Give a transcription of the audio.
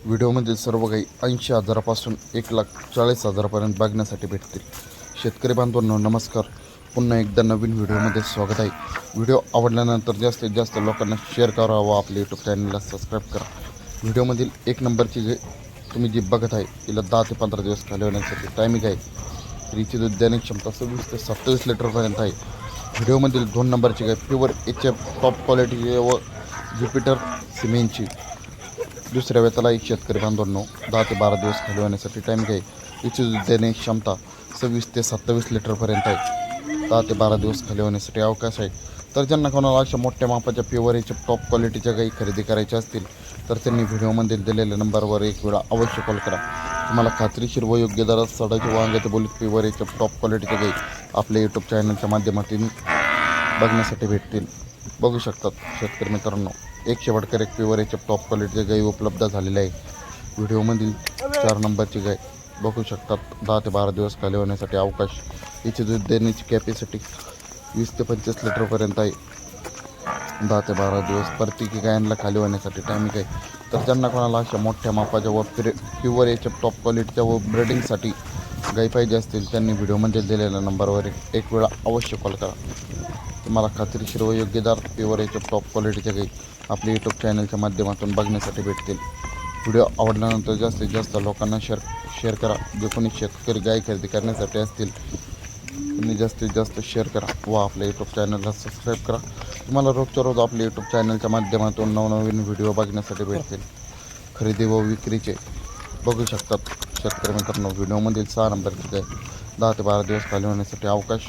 व्हिडिओमधील सर्व गाई 80,000पासून 1,40,000पर्यंत बघण्यासाठी भेटतील। शेतकरी बांधवांनो नमस्कार, पुन्हा एकदा नवीन व्हिडिओमध्ये स्वागत आहे। व्हिडिओ आवडल्यानंतर जास्तीत जास्त लोकांना शेअर करा व आपल्या यूट्यूब चॅनलला सबस्क्राईब करा। व्हिडिओमधील एक नंबरची जे तुम्ही जी बघत आहे तिला 10 ते 15 दिवस खाली होण्यासाठी टायमिंग आहे। तर हिची दूध देण्याची क्षमता 26 ते 27 लिटरपर्यंत आहे। व्हिडिओमधील 2 नंबरची गाय प्युअर HF टॉप क्वालिटी व ज्युपिटर सिमेंटची दुसऱ्या वेताला एक शेतकरी बांधवांनो 10 ते 12 दिवस खाली होण्यासाठी टाईम घ्याय। हिची दूध देण्याची क्षमता 26 ते 27 लिटरपर्यंत आहे। 10 ते 12 दिवस खाली होण्यासाठी अवकाश आहे। तर ज्यांना कोणाला अशा मोठ्या मापाच्या प्युअर HF टॉप क्वालिटीच्या गाई खरेदी करायच्या असतील तर त्यांनी व्हिडिओमध्ये दिलेल्या नंबरवर एक वेळा अवश्य कॉल करा। तुम्हाला खात्रीशीर व योग्य दरात सडाचे वांग्याचे बोलीत प्युअर HF टॉप क्वालिटीच्या गाई आपल्या यूट्यूब चॅनलच्या माध्यमातून बघण्यासाठी भेटतील। बघू शकतात शेतकरी मित्रांनो, एक शेवटकर एक प्युअर HF टॉप क्वालिटीची गाई उपलब्ध झालेली आहे। व्हिडिओमधील 4 नंबरची गाय बघू शकतात। 10 ते 12 दिवस खाली होण्यासाठी अवकाश। हिची दूध देण्याची कॅपॅसिटी 20 ते 25 लिटरपर्यंत आहे। 10 ते 12 दिवस प्रत्येकी गायांना खाली होण्यासाठी टायमिंग आहे। तर ज्यांना कोणाला अशा मोठ्या मापाच्या व प्युअर HF टॉप क्वालिटीच्या व ब्रीडिंगसाठी गाई पाहिजे असतील त्यांनी व्हिडिओमध्ये दिलेल्या नंबरवर एक वेळा अवश्य कॉल करा। तुम्हाला खात्रीशीर व योग्य दर प्युअर HF टॉप क्वालिटीच्या गाई आपल्या यूट्यूब चॅनलच्या माध्यमातून बघण्यासाठी भेटतील। व्हिडिओ आवडल्यानंतर जास्तीत जास्त लोकांना शेअर करा। जे कोणी शेतकरी गाय खरेदी करण्यासाठी असतील त्यांनी जास्तीत जास्त शेअर करा व आपल्या यूट्यूब चॅनलला सबस्क्राईब करा। तुम्हाला रोजच्या रोज आपल्या यूट्यूब चॅनलच्या माध्यमातून नवनवीन व्हिडिओ बघण्यासाठी भेटतील। खरेदी व विक्रीचे बघू शकतात शेतकरी मित्रांनो, व्हिडिओमधील 6 नंबरची गाय 10 ते 12 दिवस खाली होण्यासाठी अवकाश।